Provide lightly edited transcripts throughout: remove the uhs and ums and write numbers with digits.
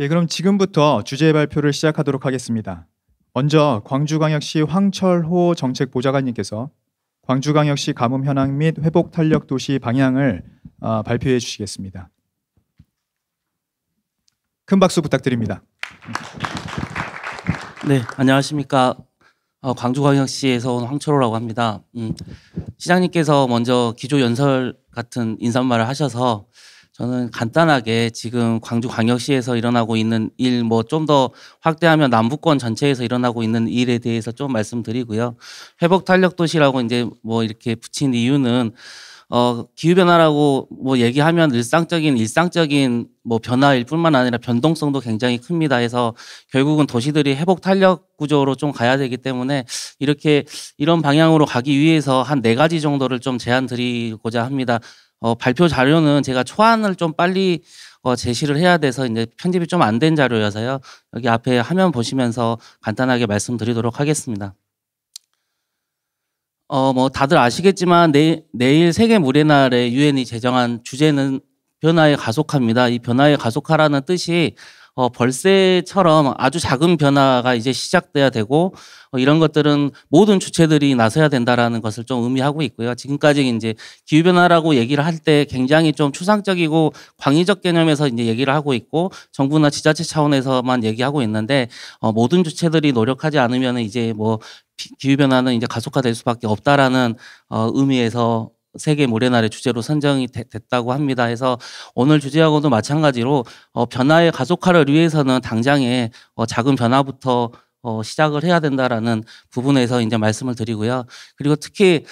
예, 그럼 지금부터 주제 발표를 시작하도록 하겠습니다. 먼저 광주광역시 황철호 정책보좌관님께서 광주광역시 가뭄 현황 및 회복 탄력 도시 방향을 발표해 주시겠습니다. 큰 박수 부탁드립니다. 네, 안녕하십니까. 광주광역시에서 온 황철호라고 합니다. 시장님께서 먼저 기조연설 같은 인사말을 하셔서 저는 간단하게 지금 광주광역시에서 일어나고 있는 일, 좀 더 확대하면 남부권 전체에서 일어나고 있는 일에 대해서 좀 말씀드리고요. 회복 탄력 도시라고 이제 이렇게 붙인 이유는 기후 변화라고 얘기하면 일상적인 변화일 뿐만 아니라 변동성도 굉장히 큽니다. 해서 결국은 도시들이 회복 탄력 구조로 좀 가야 되기 때문에 이런 방향으로 가기 위해서 한 4가지 정도를 좀 제안 드리고자 합니다. 발표 자료는 제가 초안을 좀 빨리 제시를 해야 돼서 이제 편집이 좀 안 된 자료여서요. 여기 앞에 화면 보시면서 간단하게 말씀드리도록 하겠습니다. 다들 아시겠지만 내일 세계 물의 날에 유엔이 제정한 주제는 변화의 가속화입니다. 이 변화의 가속화라는 뜻이 벌새처럼 아주 작은 변화가 이제 시작돼야 되고 이런 것들은 모든 주체들이 나서야 된다라는 것을 좀 의미하고 있고요. 지금까지 이제 기후 변화라고 얘기를 할 때 굉장히 좀 추상적이고 광의적 개념에서 이제 얘기를 하고 있고 정부나 지자체 차원에서만 얘기하고 있는데 모든 주체들이 노력하지 않으면 이제 기후 변화는 이제 가속화될 수밖에 없다라는 의미에서 세계 모래날의 주제로 선정이 됐다고 합니다. 해서 오늘 주제하고도 마찬가지로 변화의 가속화를 위해서는 당장에 작은 변화부터 시작을 해야 된다라는 부분에서 이제 말씀을 드리고요. 그리고 특히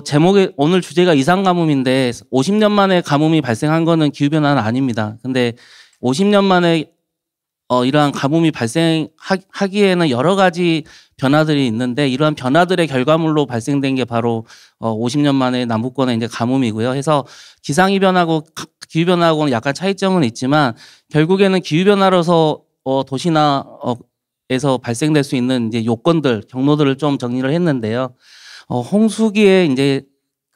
제목에 오늘 주제가 이상 가뭄인데 50년 만에 가뭄이 발생한 거는 기후 변화는 아닙니다. 근데 50년 만에 이러한 가뭄이 발생하기에는 여러 가지 변화들이 있는데 이러한 변화들의 결과물로 발생된 게 바로 50년 만에 남부권의 이제 가뭄이고요. 해서 기상이 변하고 기후 변화하고는 약간 차이점은 있지만 결국에는 기후 변화로서 도시나 에서 발생될 수 있는 이제 요건들, 경로들을 좀 정리를 했는데요. 홍수기에 이제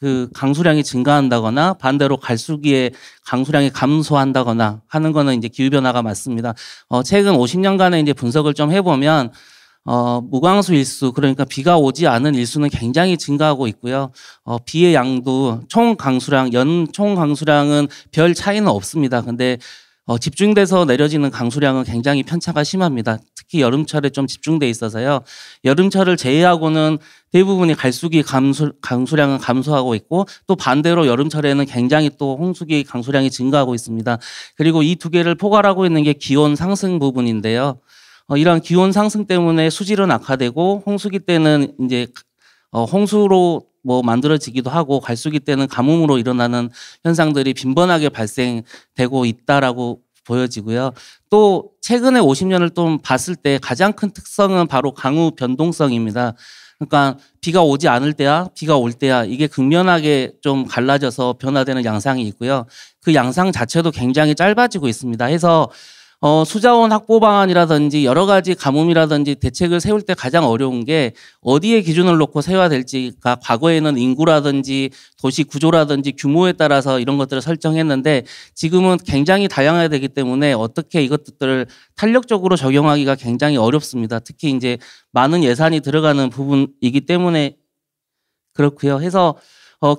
그 강수량이 증가한다거나 반대로 갈수기에 강수량이 감소한다거나 하는 거는 이제 기후 변화가 맞습니다. 최근 50년간의 이제 분석을 좀 해보면 무광수 일수, 그러니까 비가 오지 않은 일수는 굉장히 증가하고 있고요. 비의 양도 총 강수량은 별 차이는 없습니다. 근데 집중돼서 내려지는 강수량은 굉장히 편차가 심합니다. 특히 여름철에 좀 집중돼 있어서요. 여름철을 제외하고는 대부분이 갈수기 강수량은 감소하고 있고 또 반대로 여름철에는 굉장히 또 홍수기 강수량이 증가하고 있습니다. 그리고 이 두 개를 포괄하고 있는 게 기온 상승 부분인데요. 이러한 기온 상승 때문에 수질은 악화되고 홍수기 때는 이제 홍수로 만들어지기도 하고 갈수기 때는 가뭄으로 일어나는 현상들이 빈번하게 발생되고 있다라고 보여지고요. 또 최근에 50년을 좀 봤을 때 가장 큰 특성은 바로 강우 변동성입니다. 그러니까 비가 오지 않을 때야 비가 올 때야 이게 극명하게 좀 갈라져서 변화되는 양상이 있고요. 그 양상 자체도 굉장히 짧아지고 있습니다. 해서 수자원 확보 방안이라든지 여러 가지 가뭄이라든지 대책을 세울 때 가장 어려운 게 어디에 기준을 놓고 세워야 될지가 과거에는 인구라든지 도시 구조라든지 규모에 따라서 이런 것들을 설정했는데 지금은 굉장히 다양해야 되기 때문에 어떻게 이것들을 탄력적으로 적용하기가 굉장히 어렵습니다. 특히 이제 많은 예산이 들어가는 부분이기 때문에 그렇고요. 해서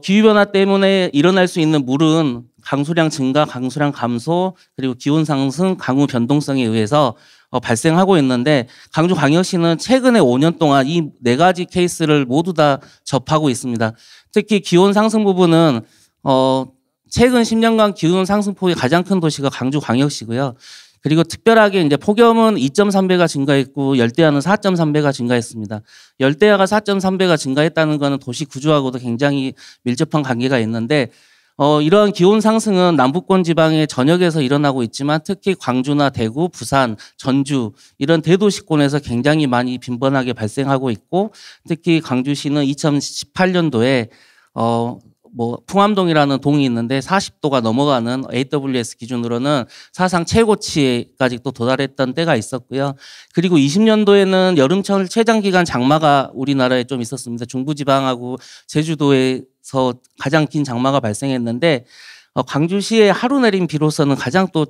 기후변화 때문에 일어날 수 있는 물은 강수량 증가, 강수량 감소, 그리고 기온 상승, 강우 변동성에 의해서 발생하고 있는데 광주광역시는 최근에 5년 동안 이 4가지 케이스를 모두 다 접하고 있습니다. 특히 기온 상승 부분은 최근 10년간 기온 상승폭이 가장 큰 도시가 광주광역시고요. 그리고 특별하게 이제 폭염은 2.3배가 증가했고 열대야는 4.3배가 증가했습니다. 열대야가 4.3배가 증가했다는 것은 도시 구조하고도 굉장히 밀접한 관계가 있는데 이러한 기온 상승은 남부권 지방의 전역에서 일어나고 있지만 특히 광주나 대구, 부산, 전주 이런 대도시권에서 굉장히 많이 빈번하게 발생하고 있고 특히 광주시는 2018년도에 풍암동이라는 동이 있는데 40도가 넘어가는 AWS 기준으로는 사상 최고치까지 또 도달했던 때가 있었고요. 그리고 20년도에는 여름철 최장기간 장마가 우리나라에 좀 있었습니다. 중부지방하고 제주도에서 가장 긴 장마가 발생했는데 광주시의 하루 내린 비로서는 가장 또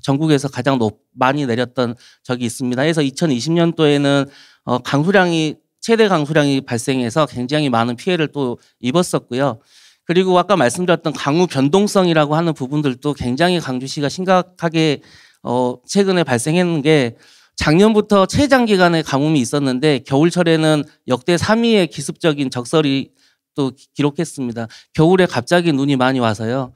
전국에서 가장 많이 내렸던 적이 있습니다. 그래서 2020년도에는 강수량이 최대 강수량이 발생해서 굉장히 많은 피해를 또 입었었고요. 그리고 아까 말씀드렸던 강우 변동성이라고 하는 부분들도 굉장히 강주시가 심각하게 최근에 발생했는 게 작년부터 최장기간의 가뭄이 있었는데 겨울철에는 역대 3위의 기습적인 적설이 또 기록했습니다. 겨울에 갑자기 눈이 많이 와서요.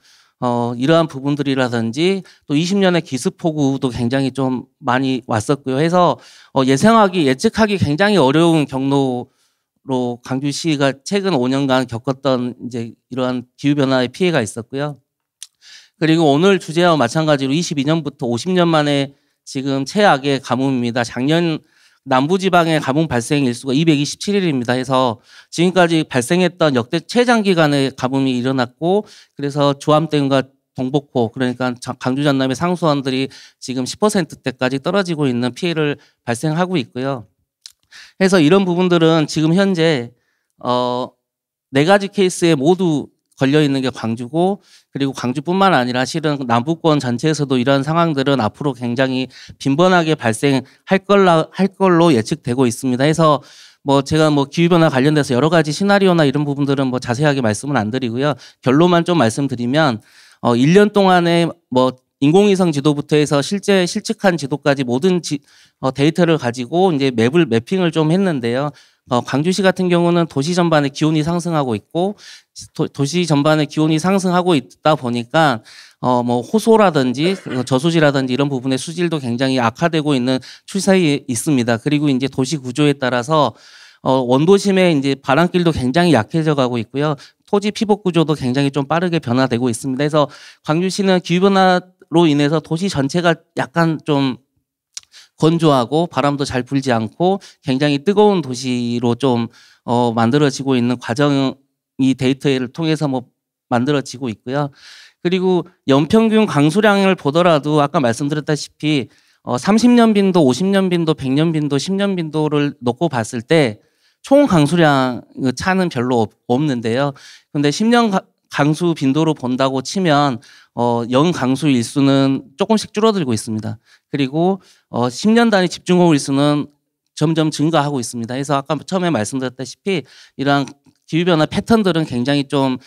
이러한 부분들이라든지 또 20년의 기습폭우도 굉장히 좀 많이 왔었고요. 해서 예측하기 굉장히 어려운 경로로 광주시가 최근 5년간 겪었던 이제 이러한 기후 변화의 피해가 있었고요. 그리고 오늘 주제와 마찬가지로 22년부터 50년 만에 지금 최악의 가뭄입니다. 작년 남부지방의 가뭄 발생 일수가 227일입니다. 해서 지금까지 발생했던 역대 최장기간의 가뭄이 일어났고 그래서 조암댐과 동복호 그러니까 강주 전남의 상수원들이 지금 10%대까지 떨어지고 있는 피해를 발생하고 있고요. 그래서 이런 부분들은 지금 현재 4가지 케이스에 모두 걸려 있는 게 광주고 그리고 광주뿐만 아니라 실은 남부권 전체에서도 이런 상황들은 앞으로 굉장히 빈번하게 발생할 걸로 예측되고 있습니다. 해서 제가 기후변화 관련돼서 여러 가지 시나리오나 이런 부분들은 자세하게 말씀은 안 드리고요. 결론만 좀 말씀드리면 1년 동안에 인공위성 지도부터 해서 실제 실측한 지도까지 모든 데이터를 가지고 이제 매핑을 좀 했는데요. 광주시 같은 경우는 도시 전반의 기온이 상승하고 있고 도시 전반의 기온이 상승하고 있다 보니까 호소라든지 저수지라든지 이런 부분의 수질도 굉장히 악화되고 있는 추세에 있습니다. 그리고 이제 도시 구조에 따라서 원도심의 이제 바람길도 굉장히 약해져 가고 있고요. 토지 피복 구조도 굉장히 좀 빠르게 변화되고 있습니다. 그래서 광주시는 기후 변화로 인해서 도시 전체가 약간 좀 건조하고 바람도 잘 불지 않고 굉장히 뜨거운 도시로 좀 만들어지고 있는 과정이 데이터를 통해서 만들어지고 있고요. 그리고 연평균 강수량을 보더라도 아까 말씀드렸다시피 30년 빈도, 50년 빈도, 100년 빈도, 10년 빈도를 놓고 봤을 때 총 강수량 차는 별로 없는데요. 근데 10년 강수 빈도로 본다고 치면 연 강수 일수는 조금씩 줄어들고 있습니다. 그리고 10년 단위 집중호우 일수는 점점 증가하고 있습니다. 그래서 아까 처음에 말씀드렸다시피 이러한 기후변화 패턴들은 굉장히 좀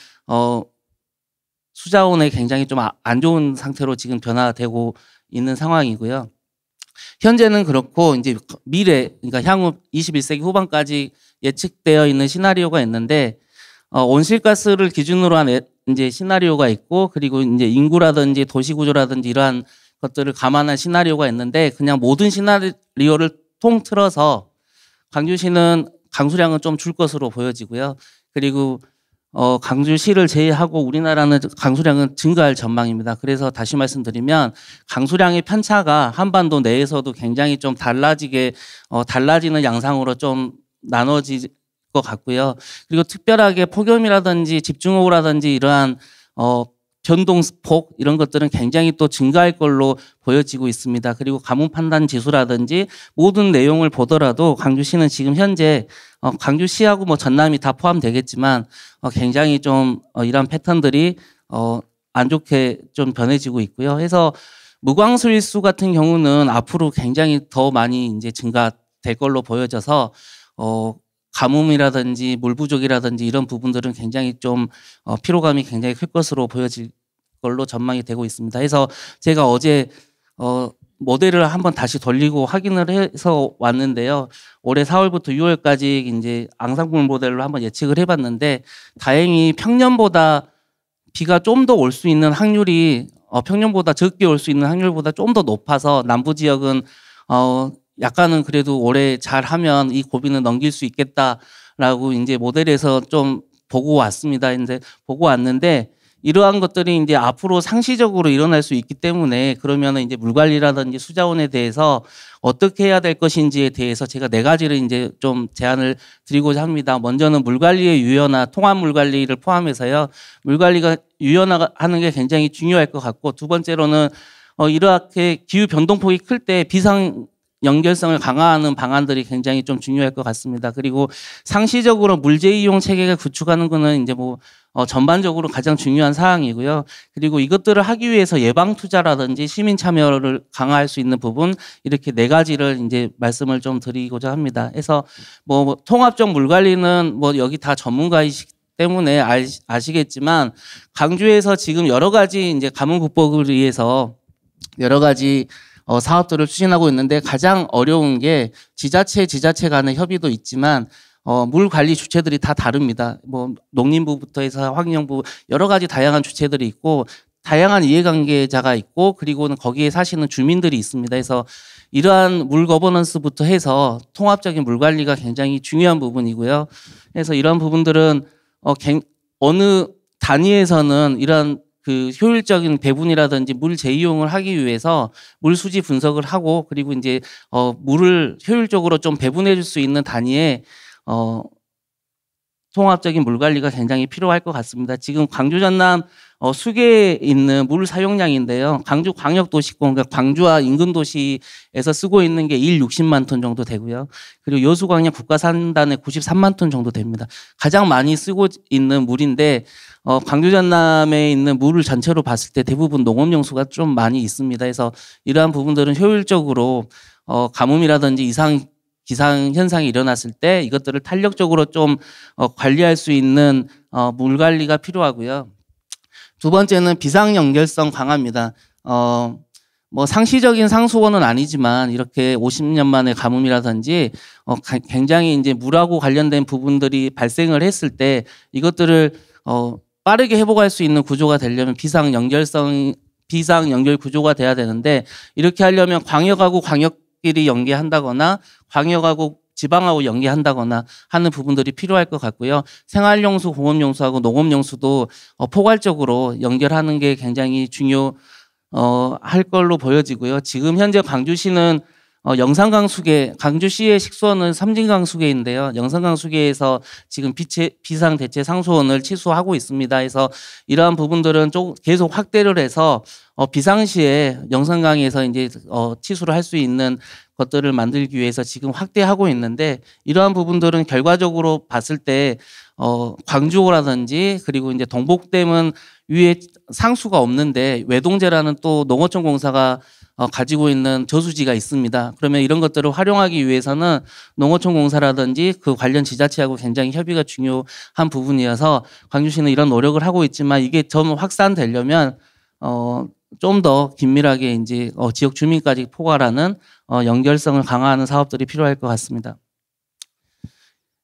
수자원에 굉장히 좀 안 좋은 상태로 지금 변화되고 있는 상황이고요. 현재는 그렇고 이제 미래, 그러니까 향후 21세기 후반까지 예측되어 있는 시나리오가 있는데 온실가스를 기준으로 한 이제 시나리오가 있고 그리고 이제 인구라든지 도시 구조라든지 이러한 것들을 감안한 시나리오가 있는데 그냥 모든 시나리오를 통틀어서 광주시는 강수량은 좀 줄 것으로 보여지고요. 그리고 강주시를 제외하고 우리나라는 강수량은 증가할 전망입니다. 그래서 다시 말씀드리면 강수량의 편차가 한반도 내에서도 굉장히 좀 달라지는 양상으로 좀 나눠질 것 같고요. 그리고 특별하게 폭염이라든지 집중호우라든지 이러한 변동폭 이런 것들은 굉장히 또 증가할 걸로 보여지고 있습니다. 그리고 가뭄 판단 지수라든지 모든 내용을 보더라도 광주시는 지금 현재 광주시하고 전남이 다 포함되겠지만 굉장히 좀 이런 패턴들이 안 좋게 좀 변해지고 있고요. 해서 무광수일수 같은 경우는 앞으로 굉장히 더 많이 이제 증가될 걸로 보여져서 가뭄이라든지 물 부족이라든지 이런 부분들은 굉장히 좀 피로감이 굉장히 클 것으로 보여질 걸로 전망이 되고 있습니다. 그래서 제가 어제 모델을 한번 다시 돌리고 확인을 해서 왔는데요. 올해 4월부터 6월까지 이제 앙상블 모델로 한번 예측을 해봤는데 다행히 평년보다 비가 좀 더 올 수 있는 확률이 평년보다 적게 올 수 있는 확률보다 좀 더 높아서 남부 지역은 약간은 그래도 올해 잘하면 이 고비는 넘길 수 있겠다라고 이제 모델에서 좀 보고 왔습니다. 이제 보고 왔는데 이러한 것들이 이제 앞으로 상시적으로 일어날 수 있기 때문에 그러면은 이제 물 관리라든지 수자원에 대해서 어떻게 해야 될 것인지에 대해서 제가 4가지를 이제 좀 제안을 드리고자 합니다. 먼저는 물 관리의 유연화, 통합 물 관리를 포함해서요. 물 관리가 유연화하는 게 굉장히 중요할 것 같고 두 번째로는 이렇게 기후 변동폭이 클 때 비상 연결성을 강화하는 방안들이 굉장히 좀 중요할 것 같습니다. 그리고 상시적으로 물재이용 체계가 구축하는 거는 이제 뭐 전반적으로 가장 중요한 사항이고요. 그리고 이것들을 하기 위해서 예방 투자라든지 시민 참여를 강화할 수 있는 부분 이렇게 네 가지를 이제 말씀을 좀 드리고자 합니다. 그래서 뭐 통합적 물 관리는 뭐 여기 다 전문가이시기 때문에 아시겠지만 광주에서 지금 여러 가지 이제 가뭄 극복을 위해서 여러 가지 사업들을 추진하고 있는데 가장 어려운 게 지자체 간의 협의도 있지만 물 관리 주체들이 다 다릅니다. 뭐 농림부부터 해서 환경부 여러 가지 다양한 주체들이 있고 다양한 이해관계자가 있고 그리고는 거기에 사시는 주민들이 있습니다. 그래서 이러한 물 거버넌스부터 해서 통합적인 물 관리가 굉장히 중요한 부분이고요. 그래서 이러한 부분들은 어느 단위에서는 이러한 그 효율적인 배분이라든지 물 재이용을 하기 위해서 물 수지 분석을 하고 그리고 이제 물을 효율적으로 좀 배분해 줄 수 있는 단위의 통합적인 물 관리가 굉장히 필요할 것 같습니다. 지금 광주 전남 수계에 있는 물 사용량인데요. 광주 광역도시권, 그러니까 광주와 인근 도시에서 쓰고 있는 게 60만 톤 정도 되고요. 그리고 여수광역 국가산단에 93만 톤 정도 됩니다. 가장 많이 쓰고 있는 물인데 광주 전남에 있는 물을 전체로 봤을 때 대부분 농업용수가 좀 많이 있습니다. 그래서 이러한 부분들은 효율적으로 가뭄이라든지 기상 현상이 일어났을 때 이것들을 탄력적으로 좀 관리할 수 있는 물 관리가 필요하고요. 두 번째는 비상 연결성 강화입니다. 뭐 상시적인 상수원은 아니지만 이렇게 50년 만에 가뭄이라든지 굉장히 이제 물하고 관련된 부분들이 발생을 했을 때 이것들을 빠르게 회복할 수 있는 구조가 되려면 비상 연결 구조가 돼야 되는데 이렇게 하려면 광역하고 광역끼리 연계한다거나 광역하고 지방하고 연계한다거나 하는 부분들이 필요할 것 같고요. 생활용수, 공업용수하고 농업용수도 포괄적으로 연결하는 게 굉장히 할 걸로 보여지고요. 지금 현재 광주시는 영산강수계, 광주시의 식수원은 삼진강수계인데요. 영산강수계에서 지금 비상대체 상수원을 치수하고 있습니다. 그래서 이러한 부분들은 좀 계속 확대를 해서 비상시에 영산강에서 이제 치수를 할 수 있는 것들을 만들기 위해서 지금 확대하고 있는데 이러한 부분들은 결과적으로 봤을 때 광주호라든지 그리고 이제 동복댐은 위에 상수가 없는데 외동제라는 또 농어촌 공사가 가지고 있는 저수지가 있습니다. 그러면 이런 것들을 활용하기 위해서는 농어촌 공사라든지 그 관련 지자체하고 굉장히 협의가 중요한 부분이어서 광주시는 이런 노력을 하고 있지만 이게 좀 확산되려면 좀 더 긴밀하게 이제 지역 주민까지 포괄하는 연결성을 강화하는 사업들이 필요할 것 같습니다.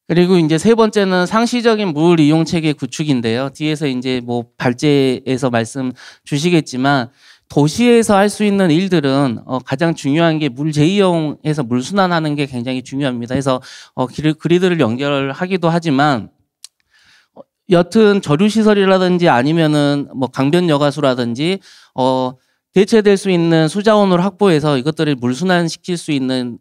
그리고 이제 세 번째는 상시적인 물 이용 체계 구축인데요. 뒤에서 이제 뭐 발제에서 말씀 주시겠지만 도시에서 할 수 있는 일들은 가장 중요한 게 물 재이용해서 물 순환하는 게 굉장히 중요합니다. 그래서 그리드를 연결하기도 하지만 여튼 저류시설이라든지 아니면은 뭐 강변 여가수라든지 대체될 수 있는 수자원을 확보해서 이것들을 물순환시킬 수 있는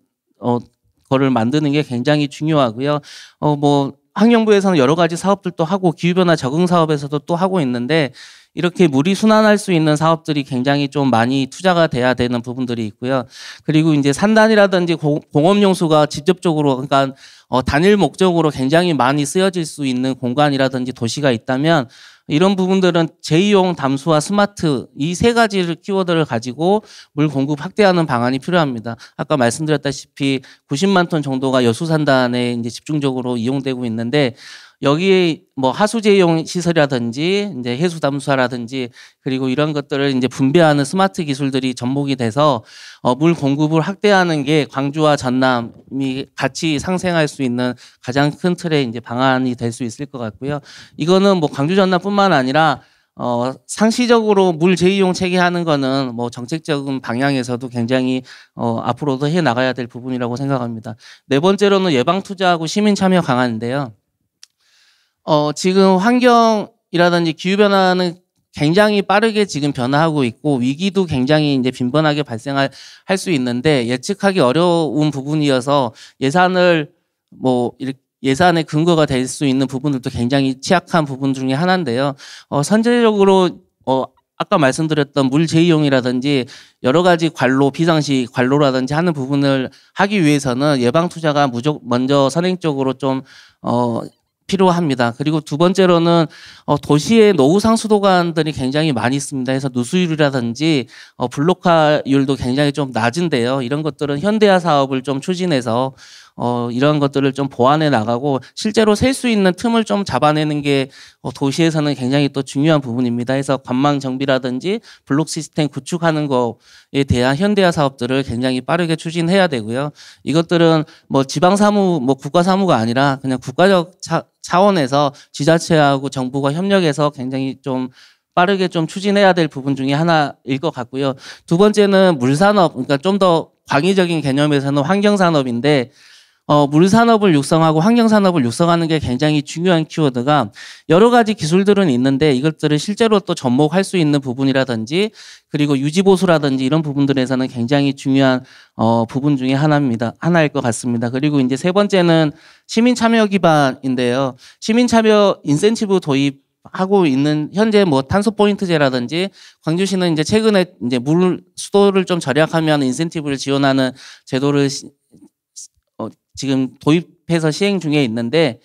거를 만드는 게 굉장히 중요하고요. 뭐 환경부에서는 여러 가지 사업들도 하고 기후변화 적응 사업에서도 또 하고 있는데 이렇게 물이 순환할 수 있는 사업들이 굉장히 좀 많이 투자가 돼야 되는 부분들이 있고요. 그리고 이제 산단이라든지 공업용수가 직접적으로 그러니까 단일 목적으로 굉장히 많이 쓰여질 수 있는 공간이라든지 도시가 있다면 이런 부분들은 재이용, 담수와 스마트 이 세 가지를 키워드를 가지고 물 공급 확대하는 방안이 필요합니다. 아까 말씀드렸다시피 90만 톤 정도가 여수산단에 이제 집중적으로 이용되고 있는데 여기에 뭐 하수재이용 시설이라든지 이제 해수 담수화라든지 그리고 이런 것들을 이제 분배하는 스마트 기술들이 접목이 돼서 물 공급을 확대하는 게 광주와 전남이 같이 상생할 수 있는 가장 큰 틀의 이제 방안이 될 수 있을 것 같고요. 이거는 뭐 광주 전남뿐만 아니라 상시적으로 물 재이용 체계하는 거는 뭐 정책적인 방향에서도 굉장히 앞으로도 해 나가야 될 부분이라고 생각합니다. 네 번째로는 예방 투자하고 시민 참여 강화인데요. 지금 환경이라든지 기후변화는 굉장히 빠르게 지금 변화하고 있고 위기도 굉장히 이제 빈번하게 발생할 수 있는데 예측하기 어려운 부분이어서 예산을 뭐 이렇게 예산의 근거가 될 수 있는 부분들도 굉장히 취약한 부분 중에 하나인데요. 선제적으로 아까 말씀드렸던 물 재이용이라든지 여러 가지 관로, 비상시 관로라든지 하는 부분을 하기 위해서는 예방 투자가 먼저 선행적으로 좀 필요합니다. 그리고 두 번째로는 도시의 노후 상수도관들이 굉장히 많이 있습니다. 그래서 누수율이라든지 블록화율도 굉장히 좀 낮은데요. 이런 것들은 현대화 사업을 좀 추진해서 이런 것들을 좀 보완해 나가고 실제로 셀 수 있는 틈을 좀 잡아내는 게 도시에서는 굉장히 또 중요한 부분입니다. 그래서 관망 정비라든지 블록 시스템 구축하는 거에 대한 현대화 사업들을 굉장히 빠르게 추진해야 되고요. 이것들은 뭐 지방 사무, 뭐 국가 사무가 아니라 그냥 국가적 차원에서 지자체하고 정부가 협력해서 굉장히 좀 빠르게 좀 추진해야 될 부분 중에 하나일 것 같고요. 두 번째는 물산업, 그러니까 좀 더 광의적인 개념에서는 환경산업인데 물산업을 육성하고 환경산업을 육성하는 게 굉장히 중요한 키워드가 여러 가지 기술들은 있는데 이것들을 실제로 또 접목할 수 있는 부분이라든지 그리고 유지보수라든지 이런 부분들에서는 굉장히 중요한 부분 중에 하나일 것 같습니다. 그리고 이제 세 번째는 시민 참여 기반인데요. 시민 참여 인센티브 도입하고 있는 현재 뭐 탄소 포인트제라든지 광주시는 이제 최근에 이제 물 수도를 좀 절약하면 인센티브를 지원하는 제도를 지금 도입해서 시행 중에 있는데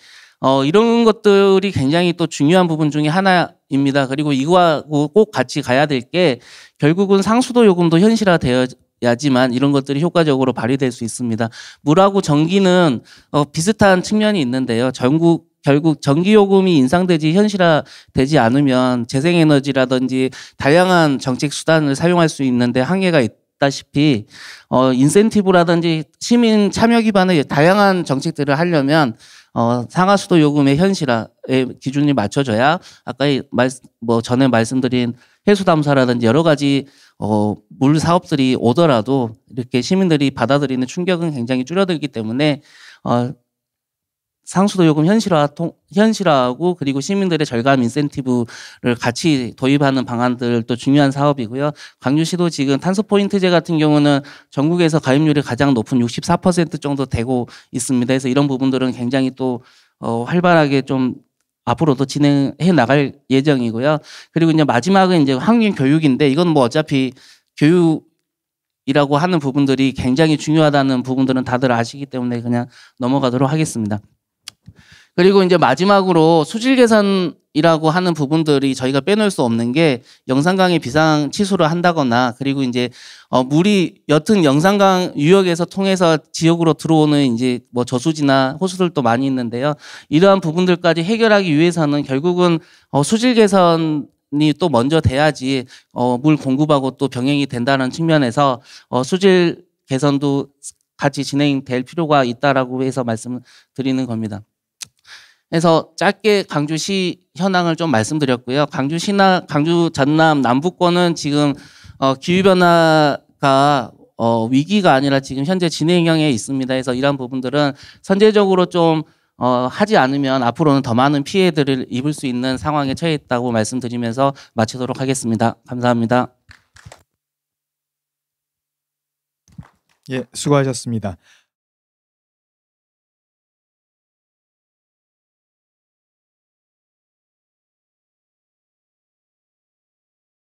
이런 것들이 굉장히 또 중요한 부분 중에 하나입니다. 그리고 이거하고 꼭 같이 가야 될 게 결국은 상수도 요금도 현실화되어야지만 이런 것들이 효과적으로 발휘될 수 있습니다. 물하고 전기는 비슷한 측면이 있는데요. 결국 전기요금이 인상되지 현실화되지 않으면 재생에너지라든지 다양한 정책 수단을 사용할 수 있는데 한계가 있다시피 인센티브라든지 시민 참여 기반의 다양한 정책들을 하려면 상하수도 요금의 현실화의 기준이 맞춰져야 아까 전에 말씀드린 해수담사라든지 여러 가지 물 사업들이 오더라도 이렇게 시민들이 받아들이는 충격은 굉장히 줄어들기 때문에 상수도 요금 현실화하고 그리고 시민들의 절감 인센티브를 같이 도입하는 방안들도 중요한 사업이고요. 광주시도 지금 탄소 포인트제 같은 경우는 전국에서 가입률이 가장 높은 64% 정도 되고 있습니다. 그래서 이런 부분들은 굉장히 또 활발하게 좀 앞으로도 진행해 나갈 예정이고요. 그리고 이제 마지막은 이제 환경 교육인데 이건 뭐 어차피 교육이라고 하는 부분들이 굉장히 중요하다는 부분들은 다들 아시기 때문에 그냥 넘어가도록 하겠습니다. 그리고 이제 마지막으로 수질 개선이라고 하는 부분들이 저희가 빼놓을 수 없는 게 영산강에 비상 치수를 한다거나 그리고 이제 물이 옅은 영산강 유역에서 통해서 지역으로 들어오는 이제 뭐 저수지나 호수들도 많이 있는데요. 이러한 부분들까지 해결하기 위해서는 결국은 수질 개선이 또 먼저 돼야지 물 공급하고 또 병행이 된다는 측면에서 수질 개선도 같이 진행될 필요가 있다라고 해서 말씀드리는 겁니다. 그래서 짧게 광주시 현황을 좀 말씀드렸고요. 광주 전남 남부권은 지금 기후변화가 위기가 아니라 지금 현재 진행형에 있습니다. 그래서 이러한 부분들은 선제적으로 좀 하지 않으면 앞으로는 더 많은 피해들을 입을 수 있는 상황에 처해 있다고 말씀드리면서 마치도록 하겠습니다. 감사합니다. 예, 수고하셨습니다.